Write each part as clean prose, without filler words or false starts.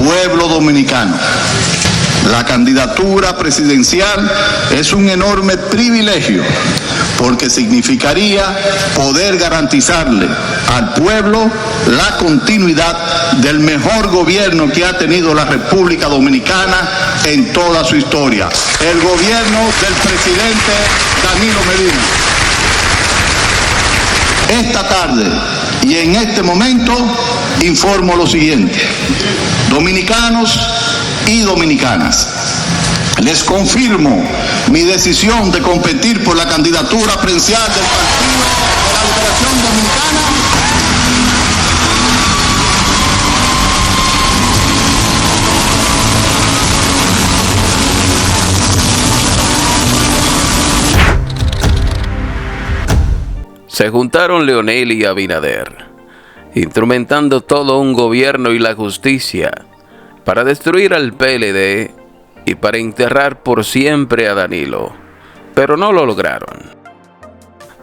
pueblo dominicano. La candidatura presidencial es un enorme privilegio porque significaría poder garantizarle al pueblo la continuidad del mejor gobierno que ha tenido la República Dominicana en toda su historia, el gobierno del presidente Danilo Medina. Esta tarde y en este momento informo lo siguiente. Dominicanos y dominicanas, les confirmo mi decisión de competir por la candidatura presidencial del Partido de la Liberación Dominicana. Se juntaron Leonel y Abinader, instrumentando todo un gobierno y la justicia para destruir al PLD y para enterrar por siempre a Danilo, pero no lo lograron.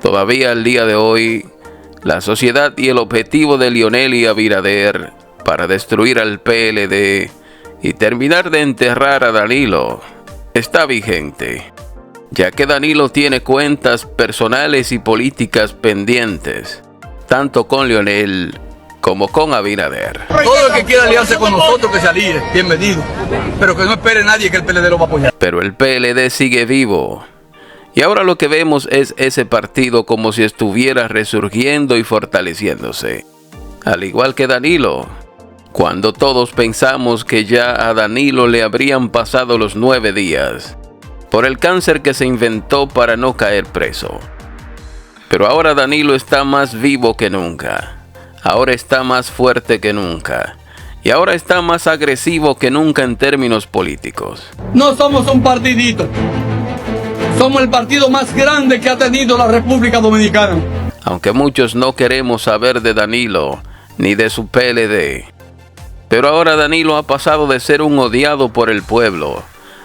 Todavía al día de hoy, la sociedad y el objetivo de Leonel y Abinader para destruir al PLD y terminar de enterrar a Danilo está vigente, ya que Danilo tiene cuentas personales y políticas pendientes, tanto con Leonel como con Abinader. Todo el que quiera aliarse con nosotros que se alíe, bienvenido, pero que no espere nadie que el PLD lo va a apoyar. Pero el PLD sigue vivo, y ahora lo que vemos es ese partido como si estuviera resurgiendo y fortaleciéndose, al igual que Danilo. Cuando todos pensamos que ya a Danilo le habrían pasado los 9 días, por el cáncer que se inventó para no caer preso. Pero ahora Danilo está más vivo que nunca. Ahora está más fuerte que nunca. Y ahora está más agresivo que nunca en términos políticos. No somos un partidito. Somos el partido más grande que ha tenido la República Dominicana. Aunque muchos no queremos saber de Danilo, ni de su PLD. Pero ahora Danilo ha pasado de ser un odiado por el pueblo,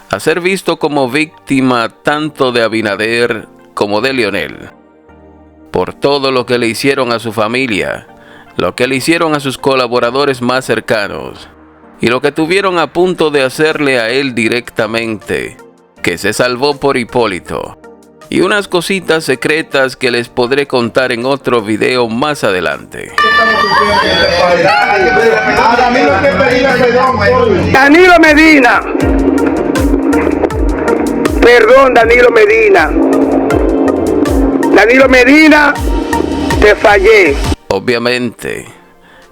a ser visto como víctima tanto de Abinader como de Leonel. Por todo lo que le hicieron a su familia, lo que le hicieron a sus colaboradores más cercanos, y lo que tuvieron a punto de hacerle a él directamente, que se salvó por Hipólito, y unas cositas secretas que les podré contar en otro video más adelante. Danilo Medina. Perdón, Danilo Medina. Danilo Medina, te fallé. Obviamente,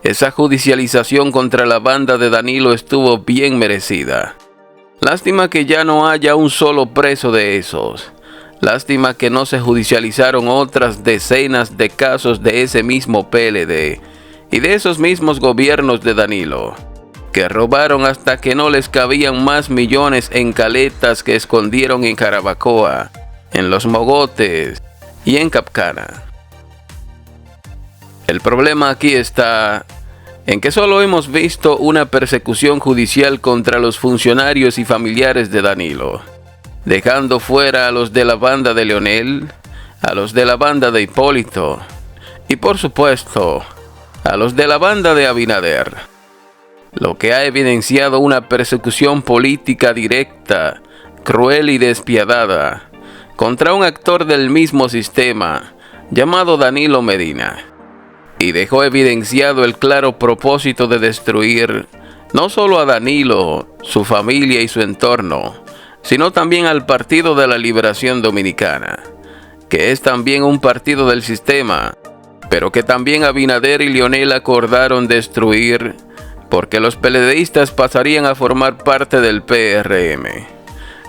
esa judicialización contra la banda de Danilo estuvo bien merecida. Lástima que ya no haya un solo preso de esos. Lástima que no se judicializaron otras decenas de casos de ese mismo PLD y de esos mismos gobiernos de Danilo, que robaron hasta que no les cabían más millones en caletas que escondieron en Jarabacoa, en Los Mogotes y en Capcana. El problema aquí está en que solo hemos visto una persecución judicial contra los funcionarios y familiares de Danilo, dejando fuera a los de la banda de Leonel, a los de la banda de Hipólito y por supuesto a los de la banda de Abinader, lo que ha evidenciado una persecución política directa, cruel y despiadada contra un actor del mismo sistema llamado Danilo Medina, y dejó evidenciado el claro propósito de destruir no solo a Danilo, su familia y su entorno, sino también al Partido de la Liberación Dominicana, que es también un partido del sistema, pero que también Abinader y Leonel acordaron destruir porque los PLDistas pasarían a formar parte del PRM,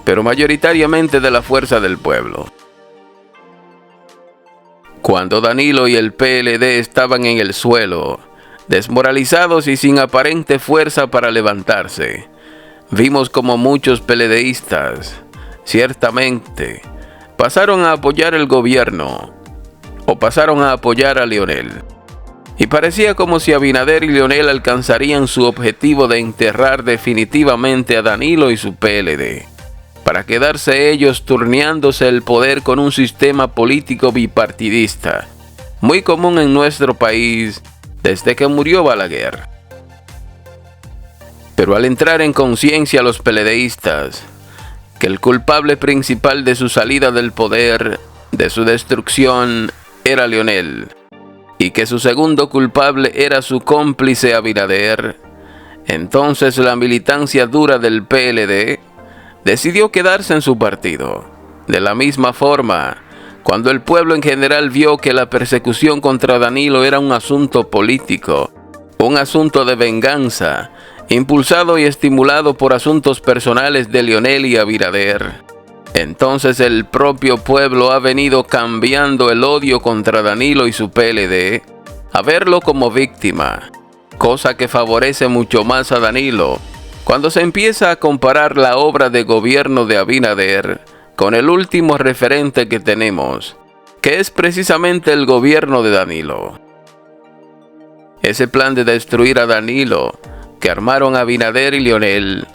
pero mayoritariamente de la Fuerza del Pueblo. Cuando Danilo y el PLD estaban en el suelo, desmoralizados y sin aparente fuerza para levantarse, vimos como muchos PLDistas, ciertamente, pasaron a apoyar el gobierno o pasaron a apoyar a Leonel. Y parecía como si Abinader y Leonel alcanzarían su objetivo de enterrar definitivamente a Danilo y su PLD, para quedarse ellos turneándose el poder con un sistema político bipartidista, muy común en nuestro país desde que murió Balaguer. Pero al entrar en conciencia los PLDistas que el culpable principal de su salida del poder, de su destrucción, era Leonel, y que su segundo culpable era su cómplice Abinader, entonces la militancia dura del PLD decidió quedarse en su partido. De la misma forma, cuando el pueblo en general vio que la persecución contra Danilo era un asunto político, un asunto de venganza, impulsado y estimulado por asuntos personales de Leonel y Abinader, entonces el propio pueblo ha venido cambiando el odio contra Danilo y su PLD a verlo como víctima, cosa que favorece mucho más a Danilo cuando se empieza a comparar la obra de gobierno de Abinader con el último referente que tenemos, que es precisamente el gobierno de Danilo. Ese plan de destruir a Danilo que armaron Abinader y Leonel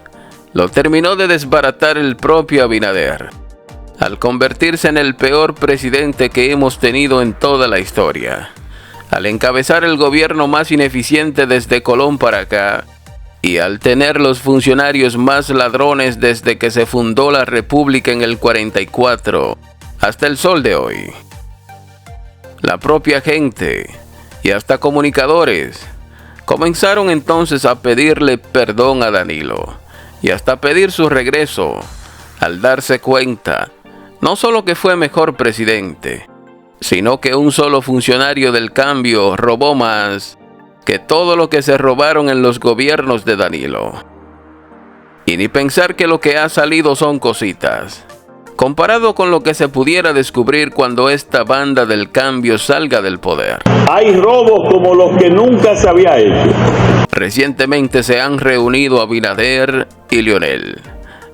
lo terminó de desbaratar el propio Abinader, al convertirse en el peor presidente que hemos tenido en toda la historia, al encabezar el gobierno más ineficiente desde Colón para acá, y al tener los funcionarios más ladrones desde que se fundó la República en el 44 hasta el sol de hoy. La propia gente y hasta comunicadores comenzaron entonces a pedirle perdón a Danilo y hasta pedir su regreso, al darse cuenta no solo que fue mejor presidente, sino que un solo funcionario del cambio robó más que todo lo que se robaron en los gobiernos de Danilo. Y ni pensar que lo que ha salido son cositas, comparado con lo que se pudiera descubrir cuando esta banda del cambio salga del poder. Hay robos como los que nunca se había hecho. Recientemente se han reunido Abinader y Leonel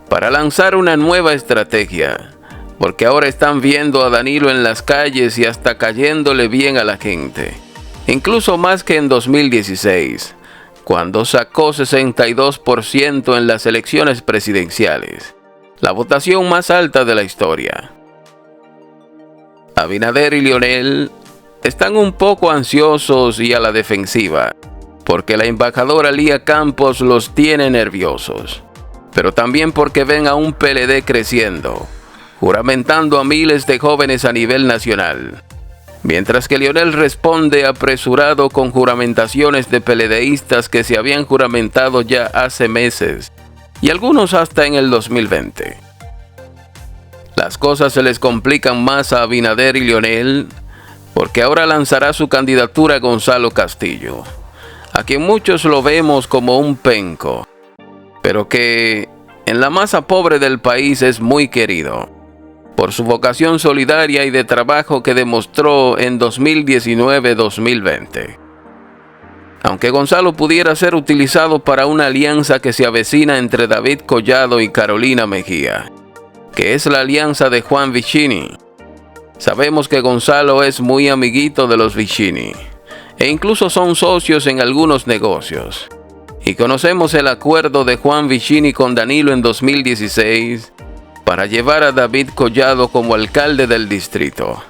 para lanzar una nueva estrategia, porque ahora están viendo a Danilo en las calles y hasta cayéndole bien a la gente, incluso más que en 2016, cuando sacó 62% en las elecciones presidenciales, la votación más alta de la historia. Abinader y Leonel están un poco ansiosos y a la defensiva, porque la embajadora Lía Campos los tiene nerviosos, pero también porque ven a un PLD creciendo, juramentando a miles de jóvenes a nivel nacional, mientras que Leonel responde apresurado con juramentaciones de PLDistas que se habían juramentado ya hace meses, y algunos hasta en el 2020. Las cosas se les complican más a Abinader y Leonel, porque ahora lanzará su candidatura Gonzalo Castillo, a quien muchos lo vemos como un penco, pero que en la masa pobre del país es muy querido, por su vocación solidaria y de trabajo que demostró en 2019-2020. Aunque Gonzalo pudiera ser utilizado para una alianza que se avecina entre David Collado y Carolina Mejía, que es la alianza de Juan Vicini. Sabemos que Gonzalo es muy amiguito de los Vicini, e incluso son socios en algunos negocios. Y conocemos el acuerdo de Juan Vicini con Danilo en 2016, para llevar a David Collado como alcalde del distrito.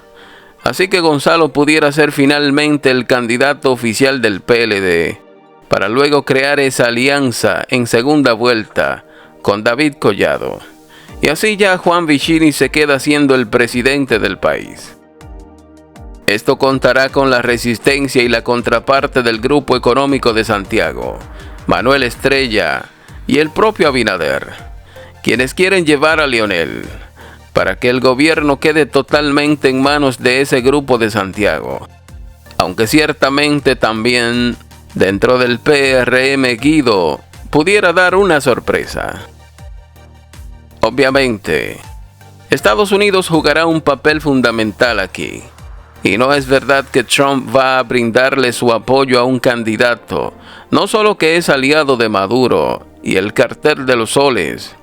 Así que Gonzalo pudiera ser finalmente el candidato oficial del PLD, para luego crear esa alianza en segunda vuelta con David Collado. Y así ya Juan Vicini se queda siendo el presidente del país. Esto contará con la resistencia y la contraparte del Grupo Económico de Santiago, Manuel Estrella y el propio Abinader, quienes quieren llevar a Leonel, para que el gobierno quede totalmente en manos de ese grupo de Santiago. Aunque ciertamente también dentro del PRM Guido pudiera dar una sorpresa. Obviamente, Estados Unidos jugará un papel fundamental aquí, y no es verdad que Trump va a brindarle su apoyo a un candidato, no solo que es aliado de Maduro y el cartel de los soles,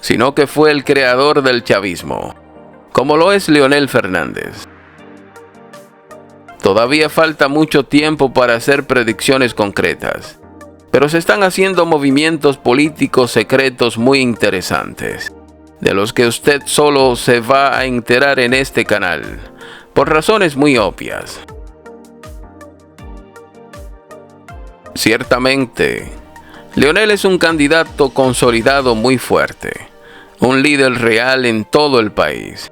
sino que fue el creador del chavismo, como lo es Leonel Fernández. Todavía falta mucho tiempo para hacer predicciones concretas, pero se están haciendo movimientos políticos secretos muy interesantes, de los que usted solo se va a enterar en este canal, por razones muy obvias. Ciertamente, Leonel es un candidato consolidado muy fuerte, un líder real en todo el país.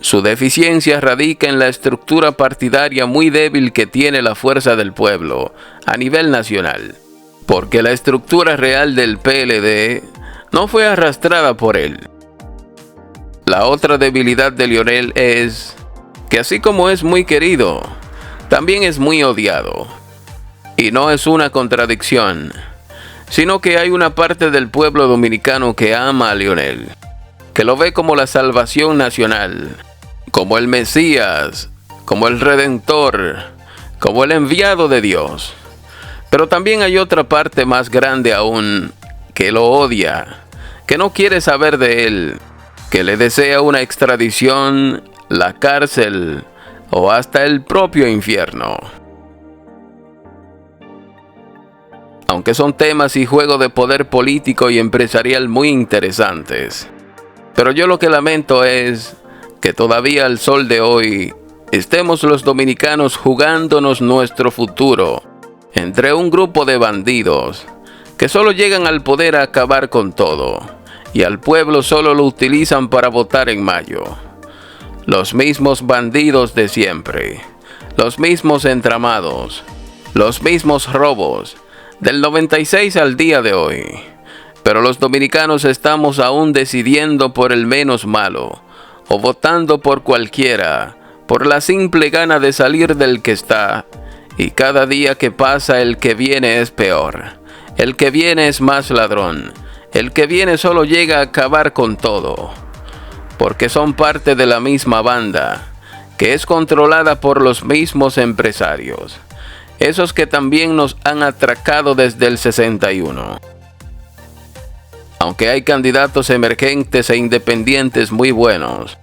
Su deficiencia radica en la estructura partidaria muy débil que tiene la Fuerza del Pueblo a nivel nacional, porque la estructura real del PLD no fue arrastrada por él. La otra debilidad de Leonel es que así como es muy querido, también es muy odiado. Y no es una contradicción, sino que hay una parte del pueblo dominicano que ama a Leonel, que lo ve como la salvación nacional, como el Mesías, como el Redentor, como el enviado de Dios. Pero también hay otra parte más grande aún, que lo odia, que no quiere saber de él, que le desea una extradición, la cárcel o hasta el propio infierno. Aunque son temas y juego de poder político y empresarial muy interesantes. Pero yo lo que lamento es que todavía al sol de hoy estemos los dominicanos jugándonos nuestro futuro entre un grupo de bandidos que solo llegan al poder a acabar con todo y al pueblo solo lo utilizan para votar en mayo. Los mismos bandidos de siempre, los mismos entramados, los mismos robos del 96 al día de hoy. Pero los dominicanos estamos aún decidiendo por el menos malo o votando por cualquiera, por la simple gana de salir del que está, y cada día que pasa el que viene es peor, el que viene es más ladrón, el que viene solo llega a acabar con todo, porque son parte de la misma banda, que es controlada por los mismos empresarios, esos que también nos han atracado desde el 61. Aunque hay candidatos emergentes e independientes muy buenos,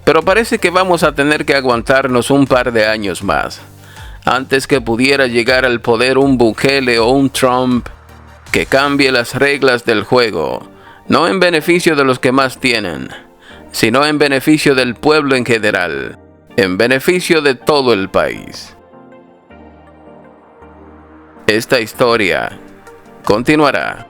pero parece que vamos a tener que aguantarnos un par de años más, antes que pudiera llegar al poder un Bukele o un Trump que cambie las reglas del juego, no en beneficio de los que más tienen, sino en beneficio del pueblo en general, en beneficio de todo el país. Esta historia continuará.